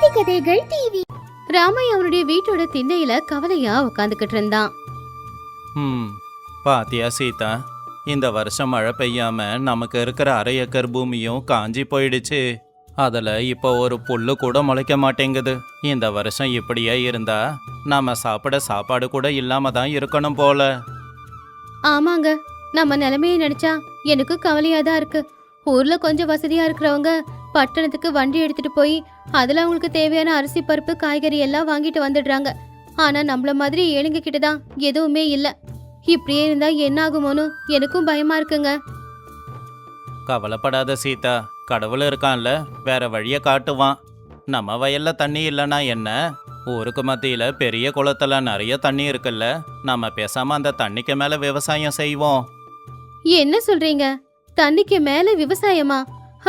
நீதி கதைகள் டிவி. ராமையா அவனுடைய வீட்டோட திண்ணையில கவலையா உட்காந்துக்கிட்டு இருந்தான். பாத்தியா சீதா, இந்த வருஷம் மழை பெய்யாம நமக்கு இருக்கிற 1/2 ஏக்கர் பூமியும் காஞ்சி போயிடுச்சு. அதில் இப்போ ஒரு புல்லு கூட முளைக்க மாட்டேங்குது. இந்த வருஷம் இப்படியே இருந்தா நாம சாப்பிட சாப்பாடு கூட இல்லாம தான் இருக்கணும் போல. ஆமாங்க, நம்ம நிலைமையை நினைச்சா எனக்கு கவலையா தான் இருக்கு. ஊர்ல கொஞ்சம் வசதியா இருக்கிறவங்க பட்டணத்துக்கு வண்டி எடுத்துட்டு போய் அதுல அவங்களுக்கு தேவையான அரிசி பருப்பு காய்கறி எல்லாம் வாங்கிட்டு வந்துடுறாங்க. ஆனா நம்மள மாதிரி ஏழுங்க கிட்டதான் எதுவுமே இல்ல. இப்படியே இருந்தா என்ன ஆகுமோன்னு எனக்கும் பயமா இருக்குங்க. கவலைப்படாத சீதா, கடவுள் இருக்கான்ல, வேற வழியை காட்டுவான். நம்ம வயல்ல தண்ணி இல்லைன்னா என்ன, ஊருக்கு மத்தியில பெரிய குளத்துல நிறைய தண்ணி இருக்குல்ல, நம்ம பேசாம அந்த தண்ணிக்கு மேல விவசாயம் செய்வோம். என்ன சொல்றீங்க? தண்ணிக்கு மேல விவசாயமா?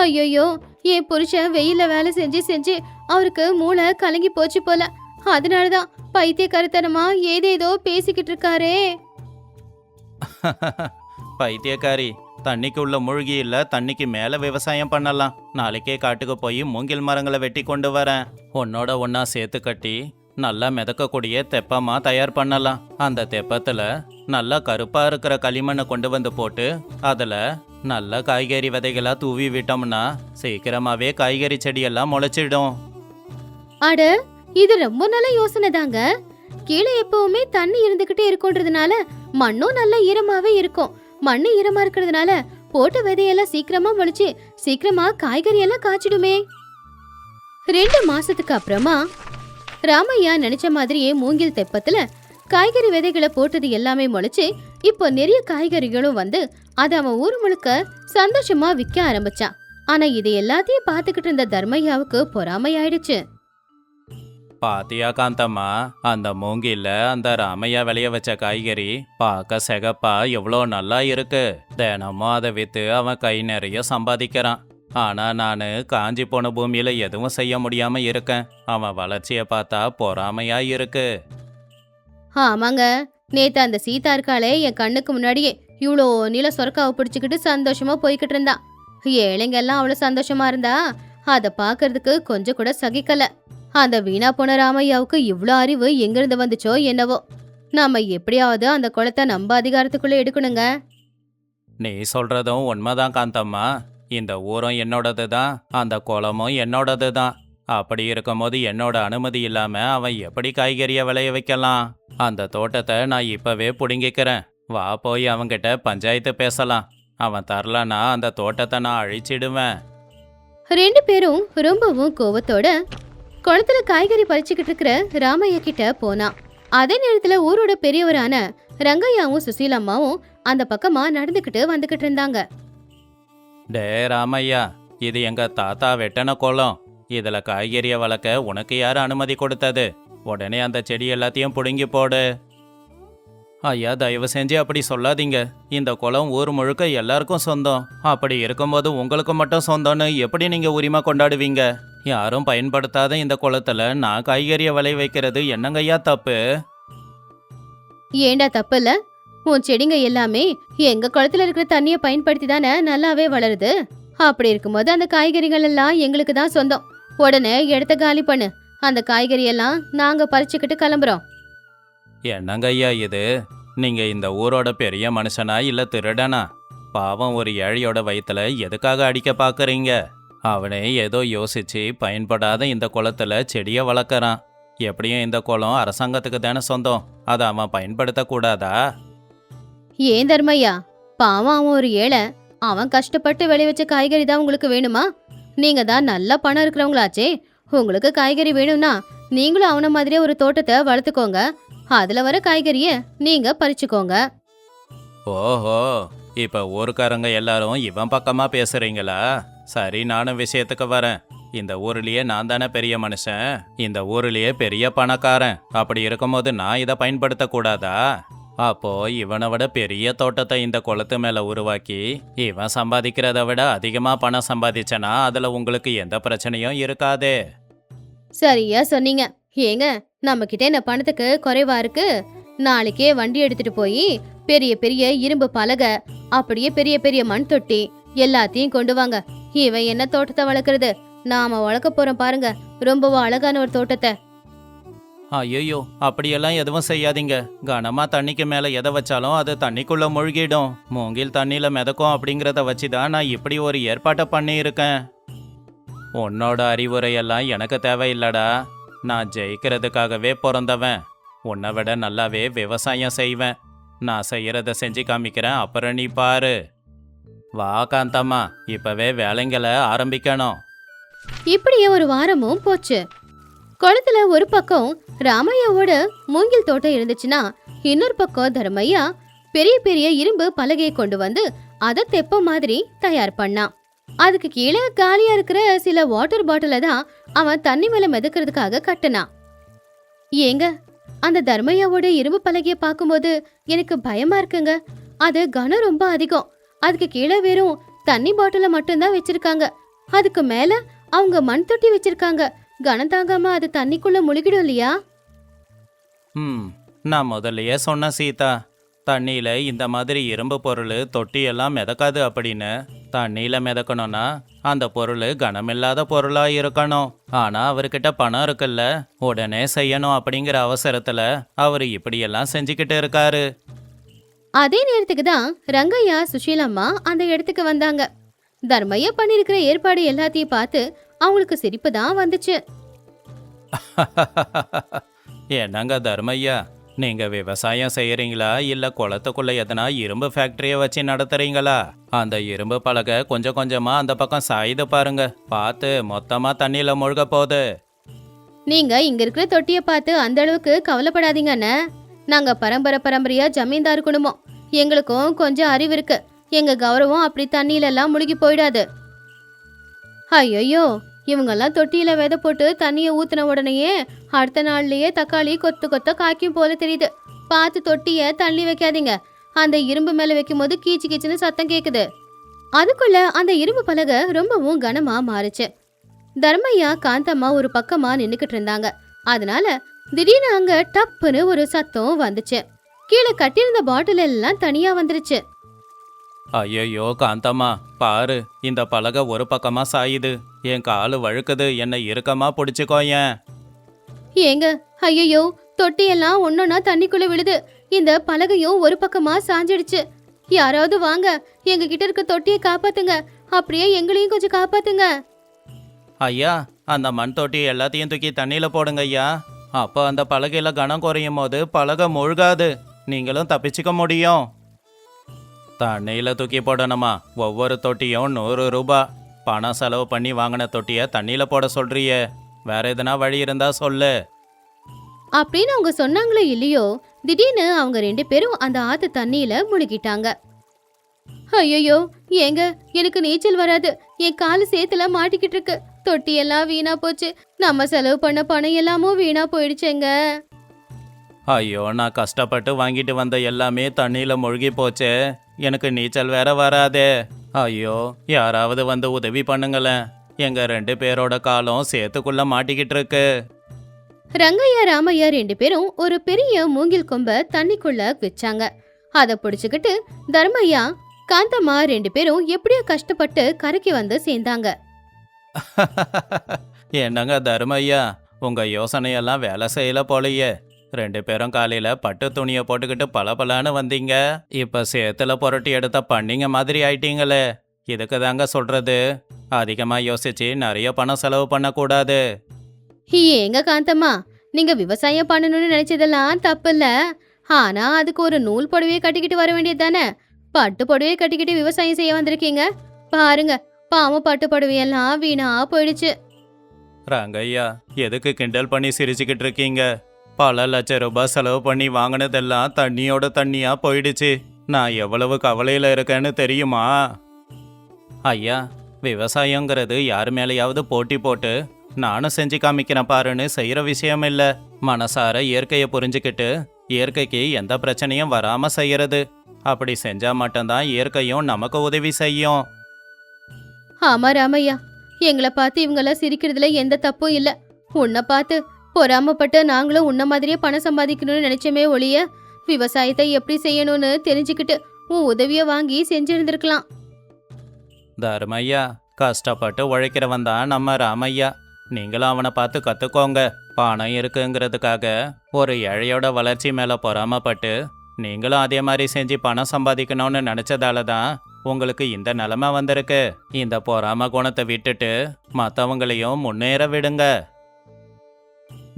ஐயோ, என் புருஷன் வெயில வேலை செஞ்சு செஞ்சு அவருக்கு மூளை கலங்கி போச்சு போல. அதனாலதான் பைத்தியக்காரத்தனமா ஏதேதோ பேசிக்கிட்டு இருக்காரே. பைத்தியக்காரி, தண்ணிக்கு உள்ள மூழ்கி இல்ல, தண்ணிக்கு மேல விவசாயம் பண்ணலாம். நாளைக்கே காட்டுக்கு போய் மூங்கில் மரங்களை வெட்டி கொண்டு வரேன். ஒன்னோட ஒன்னா சேர்த்து கட்டி நல்லா மிதக்கக்கூடிய தெப்பமா தயார் பண்ணலாம். அந்த தெப்பத்துல நல்லா கருப்பா இருக்கிற களிமண்ணை கொண்டு வந்து போட்டு அதுல நல்ல காய்கறி விதைகளா தூவி விட்டோம்னா சீக்கிரமாவே காய்கறி செடியெல்லாம் முளைச்சிடும். அட, இது ரொம்ப நல்ல யோசனை தாங்க. கீழே எப்பவுமே தண்ணி இருந்துகிட்டே இருக்கும்ன்றதுனால மண்ணும் நல்ல ஈரமாவே இருக்கும். மண்ணு ஈரமா இருக்கிறதுனால போட்ட விதையெல்லாம் சீக்கிரமா முளைச்சு சீக்கிரமா காய்கறி எல்லாம் காய்ச்சிடுமே. 2 மாசத்துக்கு அப்புறமா ராமையா நினைச்ச மாதிரியே மூங்கில் தெப்பத்துல காய்கறி விதைகளை போட்டது எல்லாமே முளைச்சு இப்போ நிறைய காய்கறிகளும் வந்து அதை அவன் ஊர் முழுக்க சந்தோஷமா விற்க ஆரம்பிச்சான். ஆனா இது எல்லாத்தையும் பார்த்துக்கிட்டு இருந்த தர்மையாவுக்கு பொறாமையாயிடுச்சு. பாத்தியா காந்தம்மா, அந்த மூங்கில்ல அந்த ராமையா விளைய வச்ச காய்கறி பார்க்க சிகப்பா எவ்வளோ நல்லா இருக்கு. தினமும் அதை வித்து அவன் கை நிறைய சம்பாதிக்கிறான். ஆனா நான் காஞ்சி போன பூமியில எதுவும் செய்ய முடியாம இருக்கேன். அவன் வளர்ச்சியை பார்த்தா பொறாமையா இருக்கு. ஆமாங்க, நேத்து அந்த சீதா இருக்காளே என் கண்ணுக்கு முன்னாடியே இவ்வளோ நீல சொரக்காவை பிடிச்சுக்கிட்டு சந்தோஷமா போய்கிட்டு இருந்தான். ஏழைங்க எல்லாம் அவ்வளவு சந்தோஷமா இருந்தா அதை பாக்குறதுக்கு கொஞ்சம் கூட சகிக்கல. அந்த வீணா போன ராமையாவுக்கு இவ்வளோ அறிவு எங்கிருந்து வந்துச்சோ என்னவோ. நாம எப்படியாவது அந்த குளத்தை நம்ம அதிகாரத்துக்குள்ள எடுக்கணுங்க. நீ சொல்றதும் உண்மைதான் காந்தம்மா. இந்த ஊரும் என்னோடது தான், அந்த குளமும் என்னோடது தான். அப்படி இருக்கும்போது என்னோட அனுமதி இல்லாம அவன் எப்படி காய்கறியை விளைய வைக்கலாம்? அந்த தோட்டத்தை நான் இப்பவே புடுங்கிக்கிறேன். வா, போய் அவன்கிட்ட பஞ்சாயத்து பேசலாம். அவன் தரலனா அந்த தோட்டத்தை நான் அழிச்சிடுவேன். 2 பேரும் ரொம்பவும் கோவத்தோட குளத்துல காய்கறி பறிச்சுக்கிட்டு இருக்கிற ராமையா கிட்ட போனான். அதே நேரத்துல ஊரோட பெரியவரான ரங்கையாவும் சுசீலம்மாவும் அந்த பக்கமா நடந்துகிட்டு வந்துகிட்டு இருந்தாங்க. டே ராமையா, இது எங்க தாத்தா வெட்டன குளம். இதுல காய்கறியை வளர்க்க உனக்கு யாரு அனுமதி கொடுத்தது? உடனே அந்த செடி எல்லாத்தையும் புடுங்கி போடு. ஐயா, தயவு செஞ்சு அப்படி சொல்லாதீங்க. இந்த குளம் ஊர் முழுக்க எல்லாருக்கும் சொந்தம். அப்படி இருக்கும்போது உங்களுக்கு மட்டும் சொந்தம்னு எப்படி நீங்க உரிமை கொண்டாடுவீங்க? யாரும் பயன்படுத்தாத இந்த குளத்துல நான் காய்கறியை விளைய வைக்கிறது என்னங்கய்யா தப்பு? ஏண்டா தப்பு இல்ல? உன் செடிங்க எல்லாமே எங்க குளத்துல இருக்கிற தண்ணிய பயன்படுத்தி தானே நல்லாவே வளருது. அப்படி இருக்கும்போது அந்த காய்கறிகள் எல்லாம் எங்களுக்கு தான் சொந்தம். உடனே இடத்த காலி பண்ணு. அந்த காய்கறி எல்லாம் நாங்க பறிச்சுக்கிட்டு கிளம்புறோம். என்னங்கய்யா இது? நீங்க இந்த ஊரோட பெரிய மனுஷனா இல்ல திருடனா? பாவம், ஒரு ஏழையோட வயித்துல எதுக்காக அடிக்க பாக்குறீங்க? அவனே ஏதோ யோசிச்சு பயன்படாத இந்த குளத்துல செடியை வளர்க்கறான். எப்படியும் இந்த குளம் அரசாங்கத்துக்கு தானே சொந்தம். அதை அவன் பயன்படுத்த கூடாதா? ஏன் தர்மையா, பாவம் அவன் ஒரு ஏழை. அவன் கஷ்டப்பட்டு விளைவிச்ச காய்கறி தான் உங்களுக்கு வேணுமா? நீங்க தான் நல்ல பணம் இருக்கிறவங்களாச்சே. உங்களுக்கு காய்கறி வேணும்னா நீங்களும் அவன மாதிரியே ஒரு தோட்டத்தை வளர்த்துக்கோங்க. அதுல வர காய்கறிய நீங்க பறிச்சுக்கோங்க. ஓஹோ, இப்ப ஊருக்காரங்க எல்லாரும் இவன் பக்கமா பேசுறீங்களா? சரி, நானும் விஷயத்துக்கு வரேன். இந்த ஊர்லயே நான் தானே பெரிய மனுஷன், இந்த ஊர்லயே பெரிய பணக்காரன். அப்படி இருக்கும்போது நான் இதை பயன்படுத்த கூடாதா? அப்போ இவனை விட பெரிய தோட்டத்தை இந்த குளத்து மேல உருவாக்கி இவன் சம்பாதிக்கிறத விட அதிகமா பணம் சம்பாதிச்சனா அதுல உங்களுக்கு எந்த பிரச்சனையும் இருக்காதே. சரியா சொன்னீங்க. ஏங்க, நம்ம கிட்ட என்ன பணத்துக்கு குறைவா இருக்கு? நாளைக்கே வண்டி எடுத்துட்டு போய் பெரிய பெரிய இரும்பு பலகை, அப்படியே பெரிய பெரிய மண் தொட்டி எல்லாத்தையும் கொண்டு வாங்க. இவன் என்ன தோட்டத்தை வளர்க்கறது? நாம வளர்க்க போறோம் பாருங்க, ரொம்பவும் அழகான ஒரு தோட்டத்தை. ஐயோ, அப்படியெல்லாம் எதுவும் செய்யாதீங்க. கனமா தண்ணிக்கு மேல எதை வச்சாலும் அது தண்ணிக்குள்ள மூழ்கிடும். மூங்கில் தண்ணியில மிதக்கும் அப்படிங்கிறத வச்சு தான் நான் இப்படி ஒரு ஏற்பாட்டை பண்ணியிருக்கேன். உன்னோட அறிவுரையெல்லாம் எனக்கு தேவையில்லடா. நான் ஜெயிக்கிறதுக்காகவே பிறந்தவன். உன்னை விட நல்லாவே விவசாயம் செய்வேன். நான் செய்யறத செஞ்சு காமிக்கிறேன், அப்புறம் நீ பாரு. வா காந்தம்மா, இப்பவே வேலைங்களை ஆரம்பிக்கணும். இப்படியே ஒரு வாரமும் போச்சு. குளத்துல ஒரு பக்கம் ராமையாவோட மூங்கில் தோட்டம் இருந்துச்சுன்னா, இன்னொரு பக்கம் தர்மையா பெரிய பெரிய இரும்பு பலகையை கொண்டு வந்து அதை தெப்ப மாதிரி தயார் பண்ணான். அதுக்கு கீழே காலியா இருக்கிற சில வாட்டர் பாட்டில தான் அவன் தண்ணி மேல மிதக்கிறதுக்காக கட்டினான். ஏங்க, அந்த தர்மையாவோட இரும்பு பலகையை பார்க்கும்போது எனக்கு பயமா இருக்குங்க. அது கனம் ரொம்ப அதிகம். அதுக்கு கீழே வெறும் தண்ணி பாட்டில மட்டும்தான் வச்சிருக்காங்க. அதுக்கு மேல அவங்க மண் தொட்டி வச்சிருக்காங்க. கனம் தாங்காம அது தண்ணிக்குள்ள முழுகிடும் இல்லையா? நான் முதல்லயே சொன்னேன் சீதா, தண்ணியில இந்த மாதிரி இரும்பு பொருள் தொட்டியெல்லாம் மிதக்காது அப்படின்னு. தண்ணியில மிதக்கணும்னா அந்த பொருள் கனமில்லாத பொருளா இருக்கணும். ஆனா அவர்கிட்ட பணம் இருக்குல்ல, உடனே செய்யணும் அப்படிங்கிற அவசரத்துல அவர் இப்படியெல்லாம் செஞ்சுக்கிட்டு இருக்காரு. அதே நேரத்துக்கு தான் ரங்கையா சுஷீலம்மா அந்த இடத்துக்கு வந்தாங்க. தர்மையா பண்ணிருக்கிற ஏற்பாடு எல்லாத்தையும் பார்த்து அவங்களுக்கு சிரிப்பு தான் வந்துச்சு. என்னங்க தர்மையா, நீங்க விவசாயம் செய்யறீங்களா இல்ல குளத்துக்குள்ள எதனா இரும்பு ஃபேக்டரிய வச்சு நடத்துறீங்களா? அந்த இரும்பு பலகை கொஞ்சம் கொஞ்சமா அந்த பக்கம் சாயுது பாருங்க, பார்த்து மொத்தமா தண்ணியில மூழ்க போகுது. நீங்க இங்க இருக்கிற தொட்டிய பார்த்து அந்த அளவுக்கு கவலைப்படாதீங்க அண்ணே. நாங்க பரம்பரையா ஜமீன்தார் குடும்பம். எங்களுக்கும் கொஞ்சம் அறிவு இருக்கு. எங்க கௌரவம் அப்படி தண்ணியில எல்லாம் முழுகி போயிடாது. ஐயோ, இவங்கெல்லாம் தொட்டியில விதை போட்டு தண்ணியை ஊத்தின உடனேயே அடுத்த நாள்லயே தக்காளி கொத்து கொத்த காய்க்கும் போல தெரியுது. பார்த்து தொட்டிய தள்ளி வைக்காதீங்க. அந்த இரும்பு மேல வைக்கும் போது கீச்சு கீச்சுன்னு சத்தம் கேக்குது. அதுக்குள்ள அந்த இரும்பு பலகை ரொம்பவும் கனமா மாறுச்சு. தர்மையா காந்தம்மா ஒரு பக்கமா நின்னுக்கிட்டு இருந்தாங்க. அதனால திடீர்னு அங்க டப்புன்னு ஒரு சத்தம் வந்துச்சு. கீழே கட்டியிருந்த பாட்டில் எல்லாம் தனியா வந்துருச்சு. ஐயோ காந்தம்மா, பாரு, இந்த பலகை ஒரு பக்கமா சாயுது. என் காலு வழுக்குது, என்னை இறுக்கமா பிடிச்சுக்கோயேன். ஏங்க, ஐயோ, தொட்டியெல்லாம் ஒன்னொன்னா தண்ணிக்குள்ள விழுது. இந்த பலகையும் ஒரு பக்கமா சாஞ்சிடுச்சு. யாராவது வாங்க, எங்க கிட்ட இருக்க தொட்டியை காப்பாத்துங்க. அப்படியே எங்களையும் கொஞ்சம் காப்பாத்துங்க. ஐயா, அந்த மண் தொட்டி எல்லாத்தையும் தூக்கி தண்ணியில போடுங்க ஐயா. அப்போ அந்த பலகையில கனம் குறையும் போது பலகை மூழ்காது, நீங்களும் தப்பிச்சுக்க முடியும். தண்ணியில தூக்கி போடணுமா? ஒவ்வொரு தொட்டியும் 100 ரூபாய். பணம் செலவு பண்ணி வாங்கின தொட்டியை தண்ணியில போட சொல்றியே, வேற எதுனா வழி இருந்தா சொல்லு. அப்படின்னு அவங்க சொன்னாங்களோ இல்லையோ, திடீர்னு அவங்க 2 பேரும் அந்த ஆத்து தண்ணியில முழுகிட்டாங்க. ஐயோ, ஏங்க, எனக்கு நீச்சல் வராது. என் காலு சேத்துல மாட்டிக்கிட்டு இருக்கு. தொட்டி எல்லாம் வீணா போச்சு. நம்ம செலவு பண்ண பணம் எல்லாமும் வீணா போயிடுச்சேங்க. ஐயோ, நான் கஷ்டப்பட்டு வாங்கிட்டு வந்த எல்லாமே தண்ணியில மூழ்கி போச்சே. எனக்கு நீச்சல் வேற வராதே. ஐயோ, யாராவது வந்து உதவி பண்ணுங்களேன். எங்க 2 பேரோட காலம் சேத்துக்குள்ள மாட்டிக்கிட்டு இருக்கு. ரங்கையா ராமையா 2 பேரும் ஒரு பெரிய மூங்கில் கொம்ப தண்ணிக்குள்ள வச்சாங்க. அதை பிடிச்சுக்கிட்டு தர்மையா காந்தம்மா 2 பேரும் எப்படியோ கஷ்டப்பட்டு கரைக்கு வந்து சேர்ந்தாங்க. என்னங்க தர்மையா, உங்க யோசனையெல்லாம் வேலை செய்யல போலையே. 2 பேரும் காலையில பட்டு துணியை போட்டுக்கிட்டு பளபளன்னு வந்தீங்க. இப்ப சேத்துல புரட்டி எடுத்த பண்ணிங்க மாதிரி ஆயிட்டீங்களே. இதுக்கு தாங்க சொல்றது, அதிகமா யோசிச்சு நிறைய பணம் செலவு பண்ணக்கூடாது. ஏங்க காந்தம்மா, நீங்க விவசாயம் பண்ணணும்னு நினைச்சதெல்லாம் தப்பு இல்ல. ஆனா அதுக்கு ஒரு நூல் புடவையை கட்டிக்கிட்டு வர வேண்டியது தானே. பட்டு புடவையை கட்டிக்கிட்டு விவசாயம் செய்ய வந்திருக்கீங்க. பாருங்க, பாவம் பட்டு புடவையெல்லாம் வீணா போயிடுச்சு. ரங்கையா, எதுக்கு கிண்டல் பண்ணி சிரிச்சுக்கிட்டு இருக்கீங்க? பல லட்சம் ரூபாய் செலவு பண்ணி வாங்கினதெல்லாம் தண்ணியோட தண்ணியா போயிடுச்சு. நான் எவ்வளவு கவலையில இருக்கேன்னு தெரியுமா? ஐயா, விவசாயங்கிறது யார் மேலேயாவது போட்டி போட்டு நானும் செஞ்சு காமிக்கிறேன் பாருன்னு செய்யற விஷயம் இல்ல. மனசார இயற்கையை புரிஞ்சுக்கிட்டு இயற்கைக்கு எந்த பிரச்சனையும் வராம செய்யறது. அப்படி செஞ்சா மட்டும்தான் இயற்கையும் நமக்கு உதவி செய்யும். ஆமா ராமையா, எங்களை பார்த்து இவங்கெல்லாம் சிரிக்கிறதுல எந்த தப்பும் இல்ல. உன்னை பார்த்து பொறாமப்பட்டு நாங்களும் உன்ன மாதிரியே பணம் சம்பாதிக்கணும்னு நினைச்சோமே ஒழிய, விவசாயத்தை எப்படி செய்யணும்னு தெரிஞ்சுக்கிட்டு உன் உதவியை வாங்கி செஞ்சிருந்திருக்கலாம். தர்மையா, கஷ்டப்பட்டு உழைக்கிறவன் தான் நம்ம ராமையா. நீங்களும் அவனை பார்த்து கற்றுக்கோங்க. பணம் இருக்குங்கிறதுக்காக ஒரு ஏழையோட வளர்ச்சி மேலே பொறாமப்பட்டு நீங்களும் அதே மாதிரி செஞ்சு பணம் சம்பாதிக்கணும்னு நினச்சதால தான் உங்களுக்கு இந்த நிலைமை வந்திருக்கு. இந்த பொறாம குணத்தை விட்டுட்டு மற்றவங்களையும் முன்னேற விடுங்க.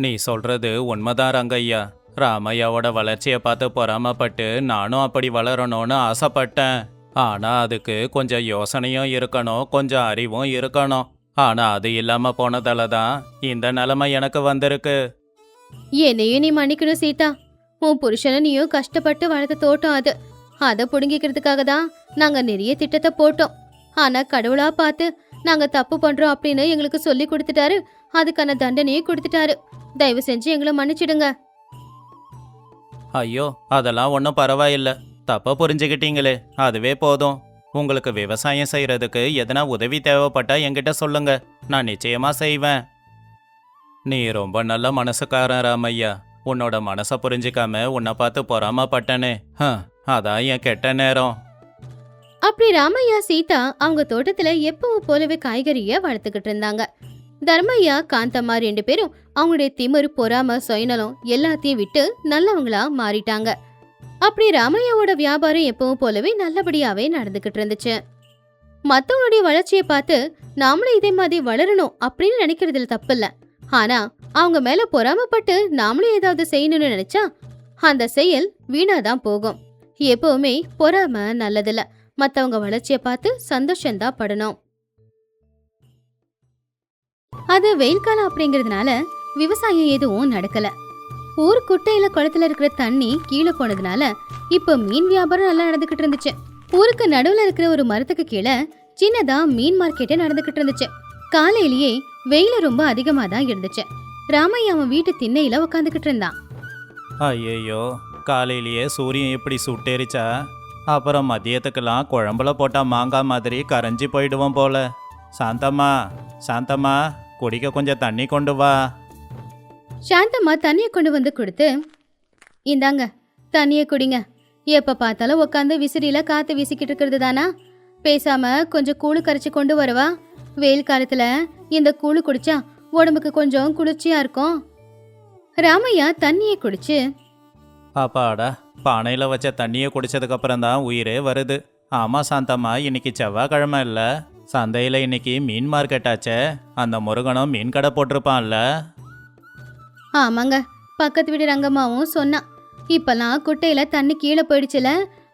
நீ சொல்றது உண்மைதான் ரங்கையா. ராமையாவோட வளர்ச்சியை பார்த்து பொறாமப்பட்டு நானும் அப்படி வளரணும்னு ஆசைப்பட்டேன். ஆனா அதுக்கு கொஞ்சம் யோசனையும் இருக்கணும், கொஞ்சம் அறிவும் இருக்கணும். ஆனா அது இல்லாம போனதால தான் இந்த நிலைமை எனக்கு வந்திருக்கு. என்னையும் நீ மன்னிக்கணும் சீதா. உன் புருஷனை நீயும் கஷ்டப்பட்டு வளர்த்த தோட்டம் அது. அதை புடுங்கிக்கிறதுக்காக தான் நாங்க நிறைய திட்டத்தை போட்டோம். ஆனா கடவுளா பார்த்து நாங்க தப்பு பண்றோம் அப்படின்னு எங்களுக்கு சொல்லி கொடுத்துட்டாரு. அதுக்கான தண்டனையும் கொடுத்துட்டாரு. தயவு செஞ்சு எங்களை மன்னிச்சிடுங்க. ஐயோ, அதெல்லாம் ஒன்றும் பரவாயில்ல. தப்பா புரிஞ்சுக்கிட்டீங்களே, அதுவே போதும். உங்களுக்கு விவசாயம் செய்யறதுக்கு எதனா உதவி தேவைப்பட்டா என்கிட்ட சொல்லுங்க, நான் நிச்சயமா செய்வேன். நீ ரொம்ப நல்ல மனசுக்காரன் ராமையா. உன்னோட மனசை புரிஞ்சிக்காம உன்னை பார்த்து பொறாமப்பட்டனே, அதான் என் கெட்ட நேரம். அப்படி ராமையா சீதா அவங்க தோட்டத்துல எப்பவும் போலவே காய்கறிய வளர்த்துக்கிட்டு இருந்தாங்க. தர்மையா காந்தம்மா 2 பேரும் அவங்களுடைய திமிரு, பொறாம, சுயநலம் எல்லாத்தையும் விட்டு நல்லவங்களா மாறிட்டாங்க. அப்படி ராமையாவோட வியாபாரம் எப்பவும் போலவே நல்லபடியாவே நடந்துகிட்டு இருந்துச்சு. மத்தவங்களுடைய வளர்ச்சியை பார்த்து நாமளும் இதே மாதிரி வளரணும் அப்படின்னு நினைக்கிறதுல தப்பு இல்ல. ஆனா அவங்க மேல பொறாமப்பட்டு நாமளும் ஏதாவது செய்யணும்னு நினைச்சா அந்த செயல் வீணாதான் போகும். எப்பவுமே பொறாம நல்லதில்ல. மத்தவங்க வளர்ச்சியை பார்த்து சந்தோஷம்தான் படணும். அது வெயில் காலம் அப்படிங்கறதுனால விவசாயம் எதுவும் நடக்கல. ஊர் குட்டையில குளத்துல இருக்கிற தண்ணி கீழே போனதுனால இப்ப மீன் வியாபாரம் நல்லா நடந்துகிட்டு இருந்துச்சு. ஊருக்கு நடுவுல இருக்கிற ஒரு மரத்துக்கு கீழே சின்னதா மீன் மார்க்கெட்டே நடந்துகிட்டு இருந்துச்சு. காலையிலேயே வெயில ரொம்ப அதிகமா தான் இருந்துச்சு. ராமையா அவன் வீட்டு திண்ணையில உட்காந்துக்கிட்டு இருந்தான். ஐயோ, காலையிலேயே சூரியன் இப்படி சுட்டேரிச்சா அப்புறம் மதியத்துக்கெல்லாம் குழம்புல போட்டா மாங்காய் மாதிரி கரைஞ்சி போயிடுவோம் போல. சாந்தம்மா, சாந்தம்மா, குடிக்க கொஞ்சம் தண்ணி கொண்டு வா. சாந்தம்மா தண்ணியை கொண்டு வந்து கொடுத்து, இந்தாங்க தண்ணியை குடிங்க. எப்ப பார்த்தாலும் உட்காந்து விசிறியில காத்து வீசிக்கிட்டு இருக்கிறது தானா? பேசாம கொஞ்சம் கூழு கரைச்சி கொண்டு வரவா? வெயில் காலத்துல இந்த கூழு குடிச்சா உடம்புக்கு கொஞ்சம் குளிர்ச்சியா இருக்கும். ராமையா தண்ணியை குடிச்சு, அப்பாடா, பானையில் வச்ச தண்ணியை குடிச்சதுக்கு அப்புறம் தான் உயிரே வருது. ஆமாம் சாந்தம்மா, இன்னைக்கு செவ்வாய்க்கிழமை இல்லை, சந்தையில் இன்னைக்கு மீன் மார்க்கெட் ஆச்சே. அந்த முருகனும் மீன் கடை போட்டிருப்பான்ல. ஆமாங்க, பக்கத்து வீடு ரங்கம்மாவும் சொன்னான். இப்பெல்லாம் குட்டையில தண்ணி கீழே போயிடுச்சுல,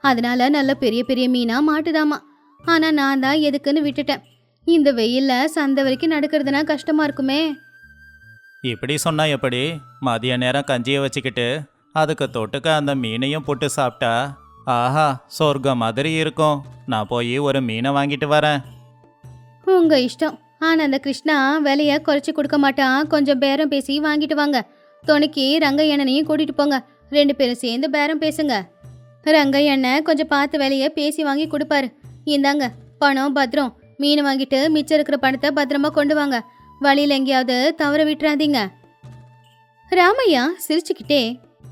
அதனால நல்ல பெரிய பெரிய மீனா மாட்டுதாமா. ஆனா நான் தான் எதுக்குன்னு விட்டுட்டேன். இந்த வெயில்ல சந்தை வரைக்கும் நடக்கிறதுனா கஷ்டமா இருக்குமே. இப்படி சொன்னா எப்படி? மதிய நேரம் கஞ்சியை வச்சுக்கிட்டு அதுக்கு தொட்டுக்க அந்த மீனையும் போட்டு சாப்பிட்டா ஆஹா, சொர்க்கம் மாதிரி இருக்கும். நான் போய் ஒரு மீனை வாங்கிட்டு வரேன். உங்க இஷ்டம். ஆனா அந்த கிருஷ்ணா விலைய குறைச்சி கொடுக்க மாட்டான். கொஞ்சம் பேரம் பேசி வாங்கிட்டு வாங்க. துணைக்கு ரங்கையண்ணனையும் கூட்டிட்டு போங்க. 2 பேரும் சேர்ந்து பேரம் பேசுங்க. ரங்கையண்ணன் கொஞ்சம் பார்த்து விலைய பேசி வாங்கி கொடுப்பாரு. இந்தாங்க பணம் பத்திரம். மீன் வாங்கிட்டு மிச்சம் இருக்கிற பணத்தை பத்திரமா கொண்டு வாங்க. வழியில எங்கேயாவது தவற விட்டுறாதீங்க. ராமையா சிரிச்சுக்கிட்டே,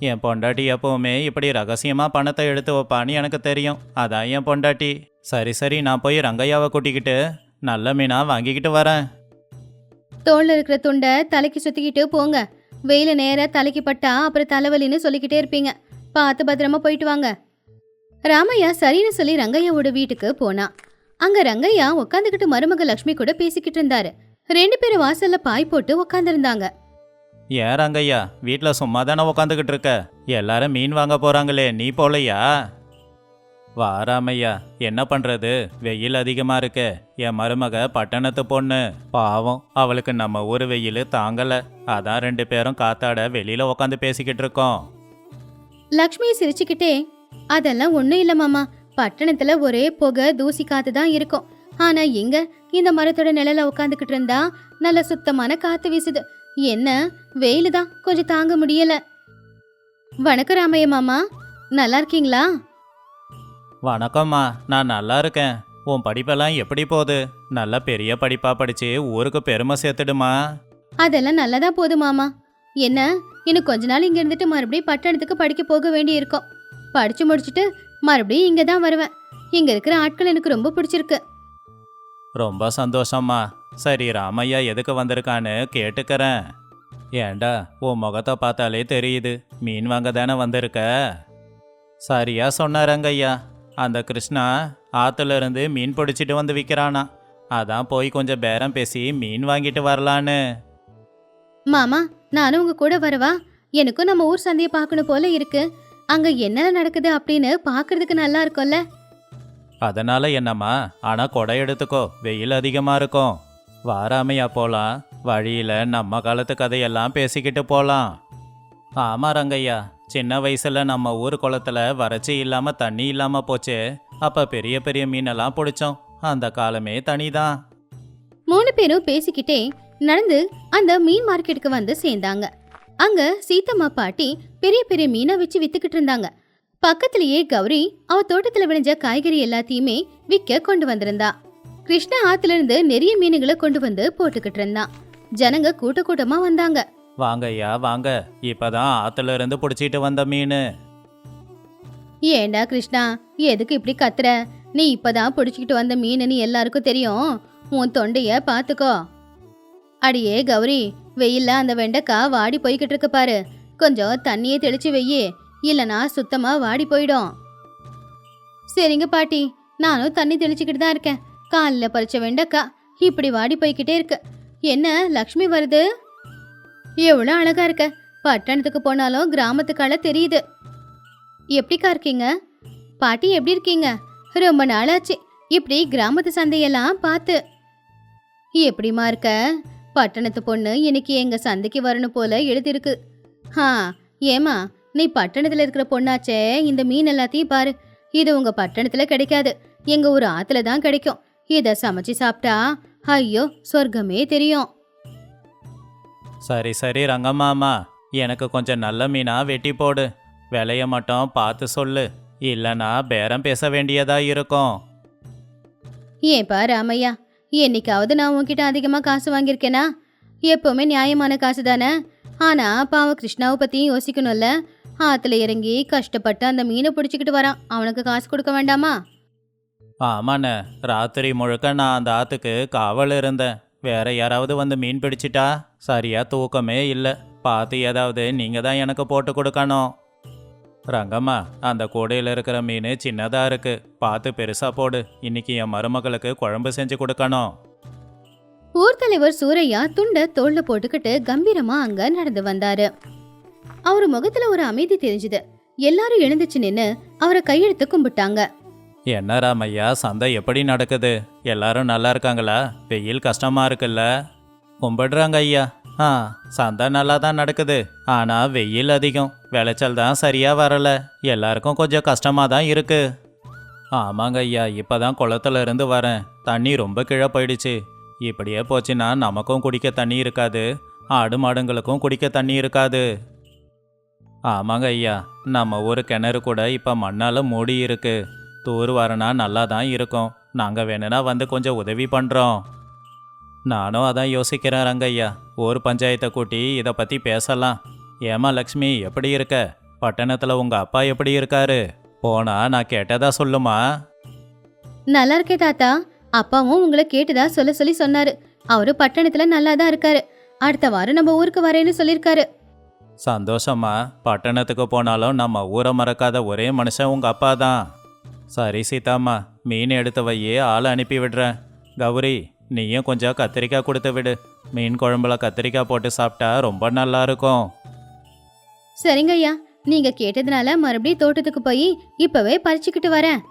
என் பொண்டாட்டி எப்பவுமே இப்படி ரகசியமாக பணத்தை எடுத்து வைப்பான்னு எனக்கு தெரியும். அதான் என் பொண்டாட்டி. சரி சரி, நான் போய் ரங்கையாவை கூட்டிக்கிட்டு நல்ல மீனா வாங்கிக்கிட்டு வரேன். தோல்ல இருக்கிற துண்டை தலைக்கு சுத்திக்கிட்டு போங்க. வெயில நேர தலைக்கு பட்டா அப்புறம் தலைவலின்னு சொல்லிக்கிட்டே இருப்பீங்க. பார்த்து பத்திரமா போயிட்டு வாங்க. ராமையா சரின்னு சொல்லி ரங்கையாவோட வீட்டுக்கு போனா. அங்க ரங்கையா உட்காந்துக்கிட்டு மருமக லட்சுமி கூட பேசிக்கிட்டு இருந்தாரு. 2 பேரும் வாசல்ல பாய் போட்டு உட்காந்துருந்தாங்க. ஏன் ரங்கையா, வீட்டில் சும்மா தானே உக்காந்துக்கிட்டு இருக்க? எல்லாரும் மீன் வாங்க போகிறாங்களே, நீ போலையா? வாராமையா, என்ன பண்ணுறது, வெயில் அதிகமாக இருக்கு. என் மருமக பட்டணத்து பொண்ணு, பாவம், அவளுக்கு நம்ம ஊர் வெயில் தாங்கலை. அதான் 2 பேரும் காத்தாட வெளியில் உக்காந்து பேசிக்கிட்டு இருக்கோம். லக்ஷ்மி சிரிச்சுக்கிட்டே, அதெல்லாம் ஒன்றும் இல்லை மாமா. பட்டணத்துல ஒரே புகை தூசி காத்து தான் இருக்கும். ஆனா இங்க இந்த மரத்தோட நிழல உட்காந்துக்கிட்டு இருந்தா நல்ல சுத்தமான காத்து வீசுது. என்ன வெயிலு தான், கொஞ்சம் தாங்க முடியல. வணக்கம் ராமைய மாமா, நல்லா இருக்கீங்களா? வணக்கம்மா, நான் நல்லா இருக்கேன். உன் படிப்பெல்லாம் எப்படி போகுது? நல்ல பெரிய படிப்பா படிச்சு ஊருக்கு பெருமை சேர்த்துடுமா? அதெல்லாம் நல்லதா போகுது மாமா. என்ன இன்னும் கொஞ்ச நாள் இங்க இருந்துட்டு மறுபடியும் பட்டணத்துக்கு படிக்க போக வேண்டி இருக்கும். படிச்சு முடிச்சுட்டு மறுபடியும் இங்க தான் வருவேன். இங்க இருக்கிற ஆட்கள் எனக்கு ரொம்ப பிடிச்சிருக்கு. ரொம்ப சந்தோஷம்மா. சரி, ராமையா எதுக்கு வந்திருக்கான்னு கேட்டுக்கிறேன். ஏண்டா, உன் முகத்தை பார்த்தாலே தெரியுது, மீன் வாங்க தானே வந்திருக்க. சரியா சொன்னாரங்க ஐயா. அந்த கிருஷ்ணா ஆத்துல இருந்து மீன் பிடிச்சிட்டு வந்து விற்கிறானா. அதான் போய் கொஞ்சம் பேரம் பேசி மீன் வாங்கிட்டு வரலான்னு. மாமா, நானும் உங்க கூட வரவா? எனக்கும் நம்ம ஊர் சந்தையை பார்க்கணும் போல இருக்கு. அங்க என்ன நடக்குது அப்படின்னு பார்க்கிறதுக்கு நல்லா இருக்கும்ல. அதனால என்னம்மா, ஆனா கொடை எடுத்துக்கோ, வெயில் அதிகமா இருக்கும். வாராமையா போலாம். வழியில நம்ம காலத்து கதையெல்லாம் பேசிக்கிட்டு போலாம். ஆமா ரங்கையா, சின்ன வயசுல நம்ம ஊர் குளத்துல வறட்சி இல்லாம தண்ணி இல்லாம போச்சு. அப்ப பெரிய பெரிய மீனெல்லாம் பிடிச்சோம். அந்த காலமே தனிதான். 3 பேரும் பேசிக்கிட்டே நடந்து அந்த மீன் மார்க்கெட்டுக்கு வந்து சேர்ந்தாங்க. அங்க சீத்தம்மா பாட்டி பெரிய பெரிய மீனை வச்சு வித்துக்கிட்டு இருந்தாங்க. பக்கத்திலேயே கௌரி அவ தோட்டத்துல விளைஞ்ச காய்கறி எல்லாத்தையுமே விற்க கொண்டு வந்திருந்தா. கிருஷ்ணா ஆத்துல இருந்து நிறைய மீனுகளை கொண்டு வந்து போட்டுக்கிட்டு இருந்தான். ஜனங்க கூட்ட கூட்டமா வந்தாங்க. வாங்க ஐயா வாங்க, இப்பதான் ஆத்துல இருந்து பிடிச்சிட்டு வந்த மீன். ஏண்டா கிருஷ்ணா, எதுக்கு இப்படி கத்துற? நீ இப்பதான் பிடிச்சிக்கிட்டு வந்த மீனுன்னு எல்லாருக்கும் தெரியும். உன் தொண்டைய பாத்துக்கோ. அடியே கௌரி, வெயில்ல அந்த வெண்டைக்காய் வாடி போய்கிட்டு இருக்கு பாரு. கொஞ்சம் தண்ணியை தெளிச்சு வெய்யி, இல்லனா சுத்தமா வாடி போயிடும். சரிங்க பாட்டி, நானும் தண்ணி தெளிச்சுக்கிட்டு தான் இருக்கேன். காலில் பறிச்ச வெண்டைக்காய் இப்படி வாடி போய்கிட்டே இருக்கு. என்ன லக்ஷ்மி வருது? எவ்வளோ அழகா இருக்க. பட்டணத்துக்கு போனாலும் கிராமத்துக்கால தெரியுது. எப்படிக்கா இருக்கீங்க? பாட்டி எப்படி இருக்கீங்க? ரொம்ப நாளாச்சு இப்படி கிராமத்து சந்தையெல்லாம் பார்த்து. எப்படிமா இருக்க? பட்டணத்து பொண்ணு இன்னைக்கு எங்க சந்தைக்கு வரணும் போல எழுதிருக்கு. ஏமா, நீ பட்டணத்துல இருக்கிற பொண்ணாச்சே, இந்த மீன் எல்லாத்தையும் பாரு. இது உங்க பட்டணத்துல கிடைக்காது, எங்க ஊர் ஆத்துல தான் கிடைக்கும். இத சமைச்சு சாப்பிட்டா ஐயோ சொர்க்கமே தெரியும். சரி சரி ரங்கம்மாமா, எனக்கு கொஞ்சம் நல்ல மீனா வெட்டி போடு. விலைய மட்டும் பார்த்து சொல்லு, இல்லைன்னா பேரம் பேச வேண்டியதா இருக்கும். ஏன்பா ராமையா, என்னைக்காவது நான் உன்கிட்ட அதிகமா காசு வாங்கியிருக்கேனா? எப்பவுமே நியாயமான காசு தானே. ஆனா பாவம் கிருஷ்ணாவை பத்தியும் யோசிக்கணும்ல. ஆத்துல இறங்கி கஷ்டப்பட்டு அந்த மீனை பிடிச்சிக்கிட்டு வரான். அவனுக்கு காசு கொடுக்க வேண்டாமா? ஆமாண்ணே, ராத்திரி முழுக்க நான் அந்த ஆத்துக்கு காவல் இருந்தேன். வேற யாராவது வந்து மீன் பிடிச்சிட்டா சரியா தூக்கமே இல்லை. பார்த்து ஏதாவது நீங்க தான் எனக்கு போட்டு கொடுக்கணும். ரங்கம்மா, அந்த கூடையில் இருக்கிற மீன் சின்னதா இருக்கு, பார்த்து பெருசா போடு. இன்னைக்கு என் மருமகளுக்கு குழம்பு செஞ்சு கொடுக்கணும். ஊர் தலைவர் சூரையா துண்ட தோல்ல போட்டுக்கிட்டு கம்பீரமா அங்க நடந்து வந்தாரு. அவரு முகத்துல ஒரு அமைதி தெரிஞ்சுது. எல்லாரும் எழுந்துச்சு நின்னு அவரை கையெடுத்து கும்பிட்டாங்க. என்ன ராமையா, சந்தை எப்படி நடக்குது? எல்லாரும் நல்லா இருக்காங்களா? வெயில் கஷ்டமா இருக்குல்ல? கும்பிடுறாங்க ஐயா. சந்தை நல்லா தான் நடக்குது, ஆனா வெயில் அதிகம், விளைச்சல் தான் சரியா வரல. எல்லாருக்கும் கொஞ்சம் கஷ்டமா தான் இருக்கு. ஆமாங்க ஐயா, இப்பதான் குளத்துல இருந்து வரேன். தண்ணி ரொம்ப கீழே போயிடுச்சு. இப்படியே போச்சுன்னா நமக்கும் குடிக்க தண்ணி இருக்காது, ஆடு மாடுங்களுக்கும் குடிக்க தண்ணி இருக்காது. ஆமாங்க ஐயா, நம்ம ஊர் கிணறு கூட இப்ப மண்ணால மூடி இருக்கு. தூர் வரனா நல்லா தான் இருக்கும். நாங்க வேணும்னா வந்து கொஞ்சம் உதவி பண்றோம். நானும் அதான் யோசிக்கிறேன் ரங்கையா. ஊர் பஞ்சாயத்தை கூட்டி இதை பத்தி பேசலாம். ஏமா லக்ஷ்மி, எப்படி இருக்க? பட்டணத்துல உங்க அப்பா எப்படி இருக்காரு? போனா நான் கேட்டதா சொல்லுமா? நல்லா இருக்கே தாத்தா. அப்பாவும் உங்களை கேட்டுதா சொல்ல சொல்லி சொன்னாரு. அவரு பட்டணத்துல நல்லா தான் இருக்காரு. அடுத்த வாரம் நம்ம ஊருக்கு வரேன்னு சொல்லிருக்காரு. சந்தோஷமா. பட்டணத்துக்கு போனாலும் நம்ம ஊரை மறக்காத ஒரே மனுஷன் உங்க அப்பா தான். சரி சீதாம்மா, மீன் எடுத்து வையே, ஆளை அனுப்பி விடுறேன். கௌரி, நீயும் கொஞ்சம் கத்திரிக்காய் கொடுத்து விடு. மீன் குழம்புல கத்திரிக்காய் போட்டு சாப்பிட்டா ரொம்ப நல்லா இருக்கும். சரிங்க ஐயா, நீங்க கேட்டதுனால மறுபடியும் தோட்டத்துக்கு போய் இப்பவே பறிச்சுக்கிட்டு வரேன்.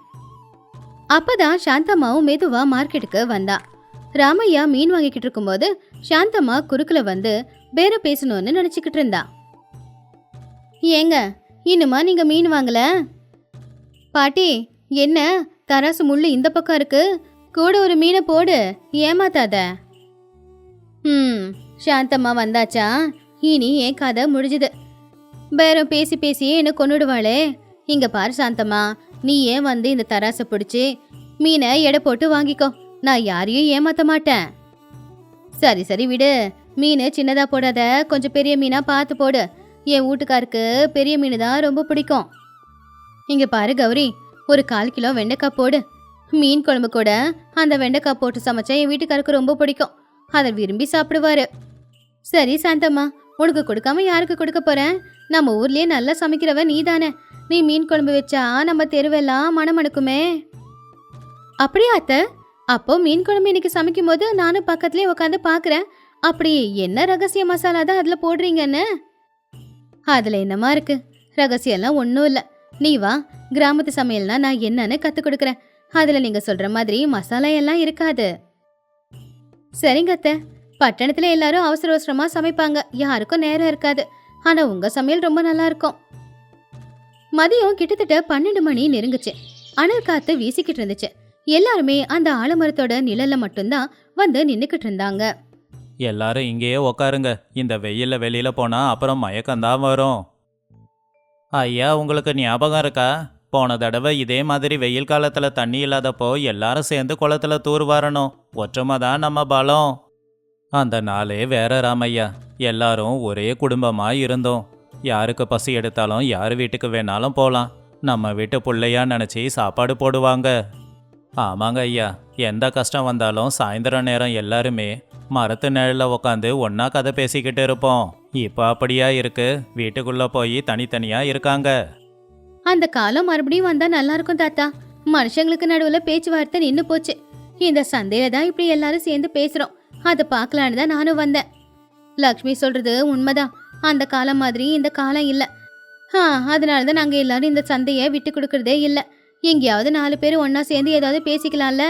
அப்பதான் சாந்தம்மாவும் மெதுவா மார்க்கெட்டுக்கு வந்தா. ராமையா மீன் வாங்கிக்கிட்டு இருக்கும்போது சாந்தம்மா குறுக்குல வந்து பேரம் பேசணும்னு நினைச்சுக்கிட்டு இருந்தா. ஏங்க, இன்னுமா நீங்க மீன் வாங்கல? பாட்டி, என்ன தராசு முள்ளு இந்த பக்கம் இருக்கு, கூட ஒரு மீனை போடு, ஏமாத்தாத. சாந்தம்மா வந்தாச்சா? இனி என் கதை முடிஞ்சுது. பேரம் பேசி பேசியே என்ன கொன்னுடுவாளே. இங்க பாரு சாந்தம்மா, நீ ஏன் வந்து இந்த தராசை பிடிச்சி மீனை எடை போட்டு வாங்கிக்கோ. நான் யாரையும் ஏமாத்த மாட்டேன். சரி சரி விடு, மீன் சின்னதா போடாத, கொஞ்சம் பெரிய மீனா பார்த்து போடு. என் வீட்டுக்காருக்கு பெரிய மீன் தான் ரொம்ப பிடிக்கும். இங்க பாரு கௌரி, ஒரு 1/4 கிலோ வெண்டைக்காய் போடு. மீன் குழம்பு கூட அந்த வெண்டைக்காய் போட்டு சமைச்சா என் வீட்டுக்காருக்கு ரொம்ப பிடிக்கும். அதை விரும்பி சாப்பிடுவாரு. சரி சாந்தம்மா, உனக்கு கொடுக்காம யாருக்கு கொடுக்க போறேன்? நம்ம ஊர்லயே நல்லா சமைக்கிறவ நீ தானே. நீ மீன் குழம்பு வச்சா நம்ம தெருவெல்லாம் மணமணக்குமே. அப்படியா அத்தை? அப்போ மீன் குழம்பு இன்னைக்கு சமைக்கும் போது நானும் பக்கத்துலயே உட்காந்து பாக்குறேன். அப்படி என்ன ரகசிய மசாலா தான் அதுல போடுறீங்கன்னு? அதுல என்னமா இருக்கு? ரகசியம்லாம் ஒன்றும் இல்லை. நீ வா, கிராமத்து சமையல்னா நான் என்னன்னு கத்து கொடுக்குறேன். அதுல நீங்க சொல்ற மாதிரி மசாலா எல்லாம் இருக்காது. சரிங்க அத்தை. பட்டணத்துல எல்லாரும் அவசர அவசரமா சமைப்பாங்க, யாருக்கும் நேரம் இருக்காது. ஆனா உங்க சமையல் ரொம்ப நல்லா இருக்கும். மதியம் கிட்டத்தட்ட 12 மணி நெருங்குச்சு. அனல் காத்து வீசிக்கிட்டு இருந்துச்சு. எல்லாருமே அந்த ஆலமரத்தோட நிழல்ல மட்டும்தான் வந்து நின்னுக்கிட்டு இருந்தாங்க. எல்லாரும் இங்கேயே உக்காருங்க. இந்த வெயில்ல வெளியில போனா அப்புறம் மயக்கம்தான் வரும். ஐயா, உங்களுக்கு ஞாபகம் இருக்கா? போன தடவை இதே மாதிரி வெயில் காலத்துல தண்ணி இல்லாதப்போ எல்லாரும் சேர்ந்து குளத்துல தூர் வாரணும். ஒற்றுமை தான் நம்ம பலம். அந்த நாளே வேற ராமையா. எல்லாரும் ஒரே குடும்பமா இருந்தோம். யாருக்கு பசி எடுத்தாலும் யார் வீட்டுக்கு வேணாலும் போகலாம். நம்ம வீட்டு பிள்ளையா நினச்சி சாப்பாடு போடுவாங்க. ஆமாங்க ஐயா, எந்த கஷ்டம் வந்தாலும் சாயந்தரம் நேரம் எல்லாருமே மரத்து நிழலில் உட்காந்து ஒன்றா கதை பேசிக்கிட்டு இருப்போம். இப்போ அப்படியா இருக்கு? வீட்டுக்குள்ளே போய் தனித்தனியாக இருக்காங்க. அந்த காலம் மறுபடியும் வந்தா நல்லா இருக்கும் தாத்தா. மனுஷங்களுக்கு நடுவுல பேச்சுவார்த்தை நின்னு போச்சு. இந்த சந்தையில தான் இப்படி எல்லாரும் சேர்ந்து பேசுறோம். அதை பார்க்கலான்னு தான் நானும் வந்தேன். லக்ஷ்மி சொல்றது உண்மைதான். அந்த காலம் மாதிரி இந்த காலம் இல்ல. அதனாலதான் நாங்க எல்லாரும் இந்த சந்தைய விட்டு கொடுக்கறதே இல்ல. எங்கேயாவது 4 பேர் ஒன்னா சேர்ந்து ஏதாவது பேசிக்கலாம்ல.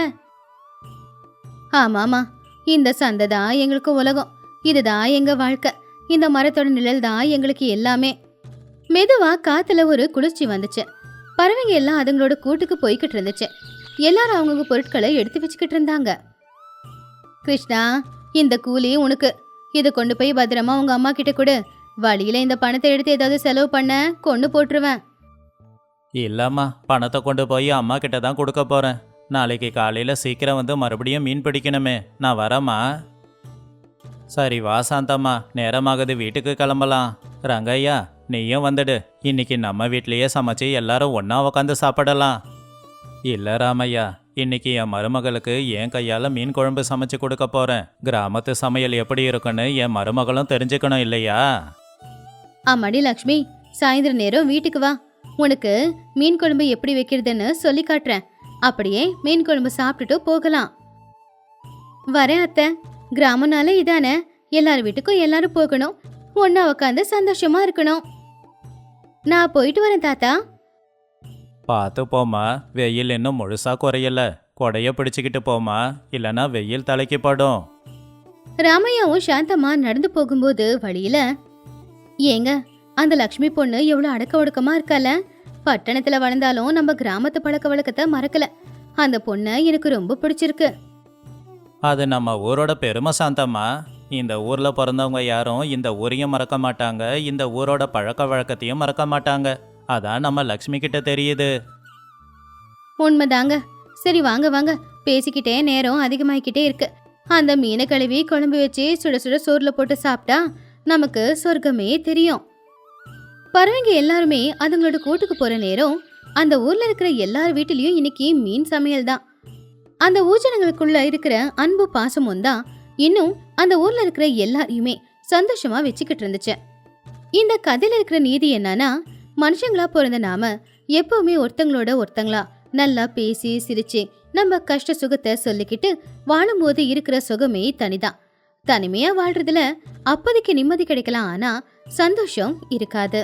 ஆமாமா, இந்த சந்தை தான் எங்களுக்கு உலகம். இதுதான் எங்க வாழ்க்கை. இந்த மரத்தோட நிழல் தான் எங்களுக்கு எல்லாமே. மெதுவா காத்துல ஒரு குளிர்ச்சி வந்துச்சு. பறவைங்க எல்லாம் அதுங்களோட கூட்டுக்கு போய்கிட்டு இருந்துச்சு. எல்லாரும் அவங்கவுங்க பொருட்களை எடுத்து வச்சுக்கிட்டு இருந்தாங்க. கிருஷ்ணா, இந்த கூலி உனக்கு. இதை கொண்டு போய் பத்திரமா உங்க அம்மா கிட்ட கொடு. வழியில இந்த பணத்தை எடுத்து ஏதாவது செலவு பண்ண கொண்டு போட்டுருவேன். இல்லம்மா, பணத்தை கொண்டு போய் அம்மா கிட்ட தான் கொடுக்க போறேன். நாளைக்கு காலையில் சீக்கிரம் வந்து மறுபடியும் மீன் பிடிக்கணுமே. நான் வரேம்மா. சரி வா சாந்தம்மா, நேரமாகுது, வீட்டுக்கு கிளம்பலாம். ரங்கையா, நீயும் வந்துடு. இன்னைக்கு நம்ம வீட்லேயே சமைச்சு எல்லாரும் ஒன்றா உக்காந்து சாப்பிடலாம். இல்லை ராமையா, இன்னைக்கு என் மருமகளுக்கு என் கையால் மீன் குழம்பு சமைச்சு கொடுக்க போகிறேன். கிராமத்து சமையல் எப்படி இருக்குன்னு என் மருமகளும் தெரிஞ்சுக்கணும் இல்லையா? ஆமாடி லக்ஷ்மி, சாயந்தர நேரம் வீட்டுக்கு வா. உனக்கு மீன் குழம்பு எப்படி வைக்கிறதுன்னு சொல்லி காட்டுறேன். அப்படியே மீன் குழம்பு சாப்பிட்டுட்டு போகலாம். வரேன் அத்தை. கிராமம்னால இதானே, எல்லார் வீட்டுக்கும் எல்லாரும் போகணும், ஒன்னா உட்காந்து சந்தோஷமா இருக்கணும். நான் போயிட்டு வரேன் தாத்தா. பார்த்து போமா, வெயில் இன்னும் முழுசா குறையல. கொடைய பிடிச்சிக்கிட்டு போமா, இல்லைன்னா வெயில் தலைக்கு படும். ராமையாவும் சாந்தம்மா நடந்து போகும்போது வழியில, ஏங்க அந்த லக்ஷ்மி பொண்ணு எவ்வளவு அடக்க ஒடுக்கமா இருக்கால. பட்டணத்துல வளர்ந்தாலும் நம்ம கிராமத்து பழக்க வழக்கத்தை மறக்கல. அந்த பொண்ணை எனக்கு ரொம்ப பிடிச்சிருக்கு. அது நம்ம ஊரோட பெருமை சாந்தம்மா. இந்த ஊர்ல பிறந்தவங்க யாரும் இந்த ஊரையும் மறக்க மாட்டாங்க, இந்த ஊரோட பழக்க வழக்கத்தையும் மறக்க மாட்டாங்க. அதான் நம்ம லக்ஷ்மி கிட்ட தெரியுது. உண்மைதாங்க. சரி வாங்க வாங்க, பேசிக்கிட்டே நேரம் அதிகமாகிக்கிட்டே இருக்கு. அந்த மீனை கழுவி குழம்பு வச்சு சுட சுட சோறுல போட்டு சாப்பிட்டா நமக்கு சொர்க்கமே தெரியும். பறவைங்க எல்லாருமே அதுங்களோட கூட்டுக்கு போற நேரம் அந்த ஊர்ல இருக்கிற எல்லார் வீட்டிலயும் இன்னைக்கு மீன் சமையல் தான். அந்த ஊஜனங்களுக்குள்ள இருக்கிற அன்பு பாசமும் தான் இன்னும் அந்த ஊர்ல இருக்கிற எல்லாரையுமே சந்தோஷமா வச்சுக்கிட்டு இருந்துச்சு. இந்த கதையில இருக்கிற நீதி என்னன்னா, மனுஷங்களா பிறந்த நாம எப்பவுமே ஒருத்தங்களோட ஒருத்தங்களா நல்லா பேசி சிரிச்சு நம்ம கஷ்ட சுகத்தை சொல்லிக்கிட்டு வாழும்போது இருக்கிற சுகமே தனிதான். தனிமையா வாழ்றதுல அப்போதைக்கு நிம்மதி கிடைக்கலாம், ஆனா சந்தோஷம் இருக்காது.